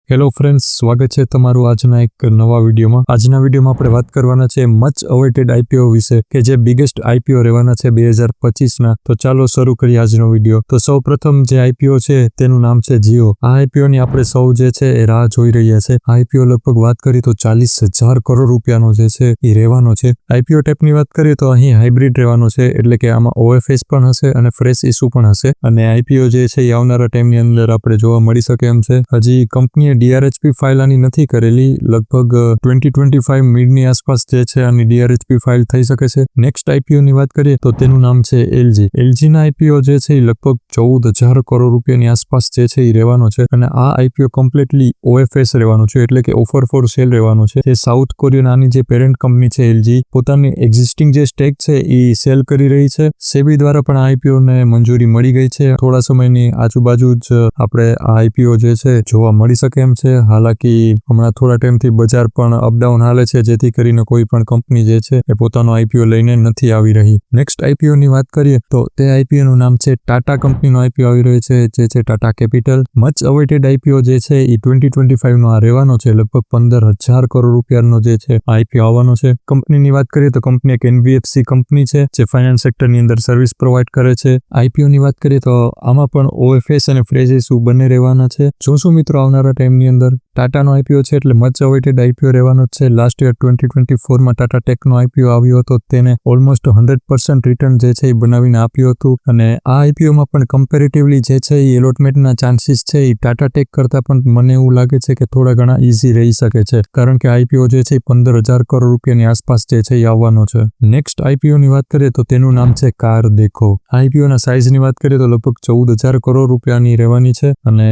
Hello friends, સ્વાગત છે તમારું આજના એક નવા વિડીયોમાં. આજના વિડીયોમાં આપણે વાત કરવાના છે મચ અવેટેડ આઈપીઓ વિશે કે જે બિગેસ્ટ આઈપીઓ રહેવાના છે 2025ના. તો ચાલો શરૂ કરીએ આજનો વિડીયો. તો સૌ પ્રથમ જે આઈપીઓ છે તેનું નામ છે જીઓ. આ આઈપીઓની આપણે સૌ જે છે એ રાહ જોઈ રહ્યા છે. આઈપીઓ લગભગ વાત કરીએ તો 40,000 કરોડ રૂપિયાનો જે છે એ રહેવાનો છે. આઈપીઓ ટાઈપની વાત કરીએ તો અહીં હાઇબ્રિડ રહેવાનો છે, એટલે કે આમાં ઓએફએસ પણ હશે અને ફ્રેશ ઇસ્યુ પણ હશે. અને આઈપીઓ જે છે એ આવનારા ટાઈમની અંદર આપણે જોવા મળી શકે એમ છે. હજી કંપનીએ DRHP ફાઇલ આની નથી કરેલી. લગભગ 2025 મિડની આસપાસ જે છે આની DRHP ફાઇલ થઈ શકે છે. નેક્સ્ટ આઈપીઓ ની વાત કરીએ તો તેનું નામ છે LG. LG ના આઈપીઓ જે છે એ લગભગ 14,000 કરોડ રૂપિયાની આસપાસ જે છે એ રહેવાનો છે. અને આ આઈપીઓ કમ્પ્લીટલી OFS રહેવાનું છે, એટલે કે ઓફર ફોર સેલ રહેવાનું છે. જે સાઉથ કોરિયન આની જે પેરેન્ટ કંપની છે LG પોતાની એક્ઝિસ્ટિંગ જે સ્ટેક છે એ સેલ કરી રહી છે. સેબી દ્વારા પણ આ આઈપીઓ ને મંજૂરી મળી ગઈ છે. થોડા સમયની આજુબાજુ જ આપણે આ આઈપીઓ જે છે જોવા મળી શકે એમ છે. હાલાકી હમણાં થોડા ટાઈમથી બજાર પણ અપડાઉન હાલે છે, જેથી કરીને કોઈ પણ કંપની જે છે એ પોતાનો આઈપીઓ લઈને નથી આવી રહી. નેક્સ્ટ આઈપીઓ ની વાત કરીએ તો તે આઈપીઓ નું નામ છે ટાટા કંપનીનો આઈપીઓ આવી રહ્યો છે, જે છે Tata capital. Much awaited IPO જે છે એ 2025નો આ રહેવાનો છે. લગભગ 15,000 કરોડ રૂપિયાનો જે છે આઈપીઓ આવવાનો છે. કંપનીની વાત કરીએ તો કંપની એક NBFC કંપની છે જે ફાઇનાન્સ સેક્ટરની અંદર સર્વિસ પ્રોવાઈડ કરે છે. આઈપીઓ ની વાત કરીએ તો આમાં પણ OFS અને ફ્રેશ ઇસ્યુ બંને રહેવાના છે. જોશું મિત્રો આવનારા ટાઈમની અંદર. ટાટાનો આઈપીઓ છે એટલે મચ અવેટેડ આઈપીઓ રહેવાનો જ છે. લાસ્ટ યર 2024માં ટાટા ટેકનો આઈપીઓ આવ્યો હતો, તેને ઓલમોસ્ટ 100% રિટર્ન જે છે એ બનાવીને આપ્યું હતું. અને આ આઈપીઓમાં પણ કમ્પેરેટિવલી જે છે એ એલોટમેન્ટના ચાન્સીસ છે એ ટાટા ટેક કરતાં પણ મને એવું લાગે છે કે થોડા ઘણા ઇઝી રહી શકે છે, કારણ કે આઈપીઓ જે છે એ 15,000 કરોડ રૂપિયાની આસપાસ જે છે એ આવવાનો છે. નેક્સ્ટ આઈપીઓની વાત કરીએ તો તેનું નામ છે કાર દેખો. આઈપીઓના સાઇઝની વાત કરીએ તો લગભગ 14,000 કરોડ રૂપિયાની રહેવાની છે. અને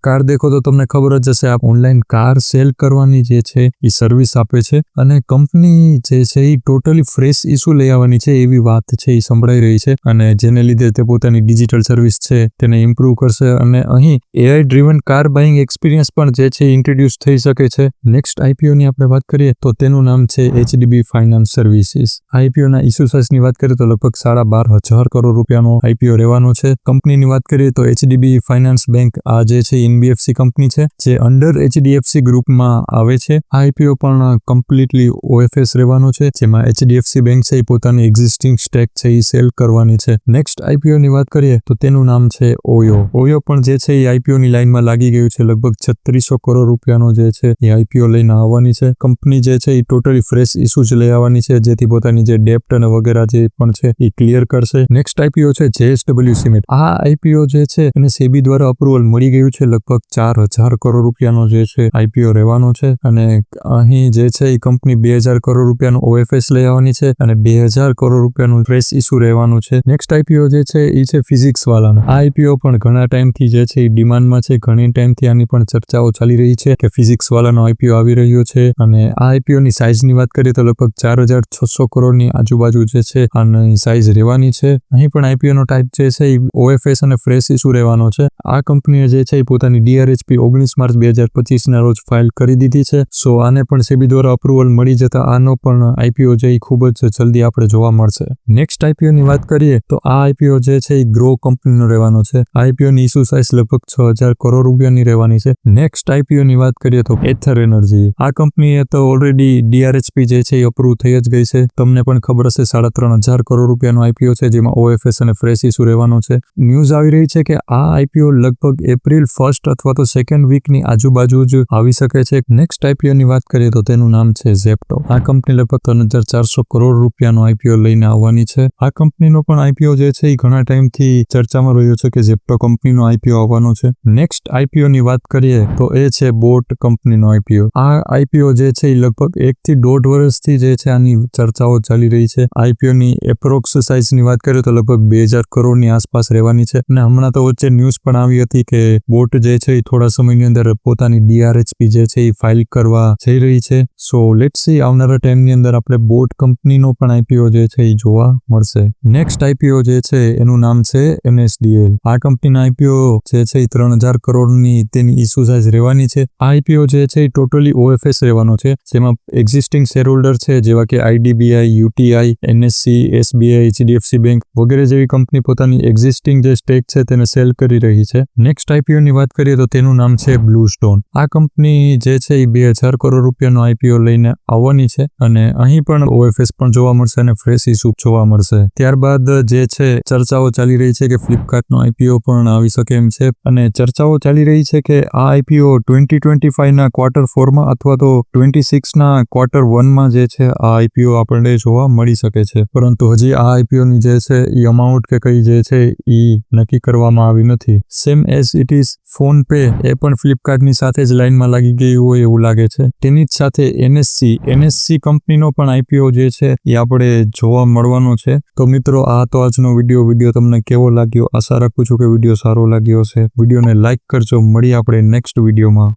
કાર દેખો તો તમને ખબર જ હશે, આપ ઓનલાઈન કાર સેલ કરવાની જે છે એ સર્વિસ આપે છે. અને કંપની જે છે એ ટોટલી ફ્રેશ ઇસ્યુ લઈ આવવાની છે એવી વાત છે એ સંભળાઈ રહી છે. અને જેને લીધે તે પોતાની ડિજિટલ સર્વિસ છે તેને ઇમ્પ્રૂવ કરશે. અને અહીં AI driven car buying experience પણ જે છે ઇન્ટ્રોડ્યુસ થઈ શકે છે. નેક્સ્ટ આઈપીઓ ની આપણે વાત કરીએ તો તેનું નામ છે HDB ફાઇનાન્સ સર્વિસીસ. આઈપીઓના ઇસ્યુ સાઇઝની વાત કરીએ તો લગભગ 12,500 કરોડ રૂપિયાનો આઈપીઓ રહેવાનો છે. કંપનીની વાત કરીએ તો HDB ફાઇનાન્સ બેંક આ જે છે NBFC કંપની છે જે અંડર HDFC ગ્રુપમાં આવે છે. આ આઈપીઓ પણ કમ્પ્લીટલી OFS રહેવાનો છે, જેમાં HDFC બેંક છે એ પોતાની એક્ઝિસ્ટિંગ સ્ટેક છે એ સેલ કરવાની છે. નેક્સ્ટ આઈપીઓ ની વાત કરીએ તો તેનું નામ છે ઓયો. ઓયો પણ જે છે એ આઈપીઓ ની લાઈનમાં લાગી ગયું છે. લગભગ 3600 કરોડ રૂપિયાનો જે છે એ આઈપીઓ લઈને આવવાની છે. કંપની જે છે એ ટોટલી ફ્રેશ ઇસ્યુ જ લઈ આવવાની છે, જેથી પોતાની જે ડેપ્ટ અને વગેરે જે પણ છે એ ક્લિયર કરશે. નેક્સ્ટ આઈપીઓ છે JSW સિમેન્ટ. આ આઈપીઓ જે છે એને સેબી દ્વારા અપ્રુવલ મળી ગયું છે. લગભગ 4,000 કરોડ રૂપિયાનો જે છે આઈપીઓ રહેવાનો છે. અને અહીં જે છે એ કંપની 2,000 કરોડ રૂપિયાનો OFS લઈ આવવાની છે અને 2,000 કરોડ રૂપિયાનું ફ્રેશ ઇસ્યુ રહેવાનું છે. નેક્સ્ટ આઈપીઓ જે છે એ છે ફિઝિક્સ વાળાનો. આ આઈપીઓ પણ ઘણા ટાઈમથી જે છે એ ડિમાન્ડમાં છે. ઘણી ટાઈમથી આની પણ ચર્ચાઓ ચાલી રહી છે કે ફિઝિક્સ વાળાનો આઈપીઓ આવી રહ્યો છે. અને આ આઈપીઓ ની સાઇઝની વાત કરીએ તો લગભગ 4,600 કરોડની આજુબાજુ જે છે આની સાઇઝ રહેવાની છે. અહીં પણ આઈપીઓ નો ટાઈપ જે છે એ OFS અને ફ્રેશ ઇસ્યુ રહેવાનો છે. આ કંપનીએ જે છે એ પોતાની DRHP 19 માર્ચ 2025ના રોજ ફાઇલ કરી દીધી છે. સો આને પણ સેબી દ્વારા અપ્રુવલ મળી જતા આનો પણ આઈપીઓ જે ખૂબ જ જલ્દી આપણે જોવા મળશે. નેક્સ્ટ આઈપીઓ ની વાત કરીએ તો આ આઈપીઓ જે છે એ ગ્રો કંપનીનો રહેવાનો છે. આઈપીઓ ની ઇસ્યુ સાઇઝ લગભગ 6,000 કરોડ રૂપિયાની રહેવાની છે. નેક્સ્ટ આઈપીઓ ની વાત કરીએ તો એથર એનર્જી. આ કંપનીએ તો ઓલરેડી DRHP જે છે એ અપ્રુવ થઈ જ ગઈ છે. તમને પણ ખબર હશે 3,500 કરોડ રૂપિયાનો આઈપીઓ છે, જેમાં OFS અને ફ્રેશ ઇસ્યુ રહેવાનો છે. ન્યૂઝ આવી રહી છે કે આ આઈપીઓ લગભગ એપ્રિલ 1 અથવા તો 2 વીકની આજુબાજુ જ આવી શકે છે. નેક્સ્ટ આઈપીઓ ની વાત કરીએ તો તેનું નામ છે ઝેપ્ટો. આ કંપની લગભગ 3,400 કરોડ રૂપિયાનો આઈપીઓ લઈને આવવાની છે. આ કંપનીનો પણ આઈપીઓ જે છે એ ઘણા ટાઈમથી ચર્ચામાં રહ્યો છે કે ઝેપ્ટો કંપનીનો આઈપીઓ આવવાનો છે. નેક્સ્ટ આઈપીઓ ની વાત કરીએ તો એ છે બોટ કંપનીનો આઈપીઓ. આ આઈપીઓ જે છે એ લગભગ 1 થી 1.5 વર્ષથી જે છે આની ચર્ચાઓ ચાલી રહી છે. આઈપીઓ ની એપ્રોક્સ સાઇઝની વાત કરીએ તો લગભગ 2,000 કરોડની આસપાસ રહેવાની છે. અને હમણાં તો વચ્ચે ન્યૂઝ પણ આવી હતી કે બોટ જે છે એ થોડા સમયની અંદર પોતાની DRHP જે છે એ ફાઇલ કરવા જઈ રહી છે. સો લેટ્સ સી આવનારા ટાઈમની અંદર આપણે બોટ કંપનીનો પણ આઈપીઓ જે છે એ જોવા મળશે. નેક્સ્ટ આઈપીઓ જે છે એનું નામ છે NSDL. આ કંપનીના આઈપીઓ જે છે એ 3,000 કરોડની તેની ઇસ્યુ સાઇઝ રહેવાની છે. આ આઈપીઓ જે છે એ ટોટલી OFS રહેવાનો છે, જેમાં એક્ઝિસ્ટિંગ શેર હોલ્ડર છે જેવા કે IDBI, UTI, NSE, SBI, HDFC bank વગેરે જેવી કંપની પોતાની એક્ઝિસ્ટિંગ જે સ્ટેક છે તેને સેલ કરી રહી છે. નેક્સ્ટ આઈપીઓ ની વાત કરીએ તો તેનું નામ છે બ્લુ સ્ટોન. આ કંપની જે છે એ 2000 કરોડ રૂપિયાનો આઈપીઓ લઈને આવવાની છે અને અહીં પણ ઓએફએસ પણ જોવા મળશે અને ફ્રેશ ઇસ્યુ જોવા મળશે. ત્યારબાદ જે છે ચર્ચાઓ ચાલી રહી છે કે ફ્લિપકાર્ટનો આઈપીઓ પણ આવી શકે એમ છે અને ચર્ચાઓ ચાલી રહી છે કે આ આઈપીઓ 2025ના ક્વાર્ટર 4માં અથવા તો 26ના ક્વાર્ટર 1માં જે છે આ આઈપીઓ આપણને જોવા મળી શકે છે. પરંતુ હજી આ આઈપીઓની જે છે એ અમાઉન્ટ કે કઈ જે છે એ નક્કી કરવામાં આવી નથી. Same as it is PhonePe એ પણ ફ્લિપકાર્ટની સાથે જ લાઈનમાં લાગી ગયું હોય એવું લાગે છે. તેની જ સાથે એનએસસી કંપનીનો પણ આઈપીઓ જે છે એ આપણે જોવા મળવાનો છે. તો મિત્રો આ તો આજનો વિડીયો તમને કેવો લાગ્યો? આશા રાખું છું કે વિડીયો સારો લાગ્યો હશે. વિડીયોને લાઈક કરજો. મળીએ આપણે નેક્સ્ટ વિડીયોમાં.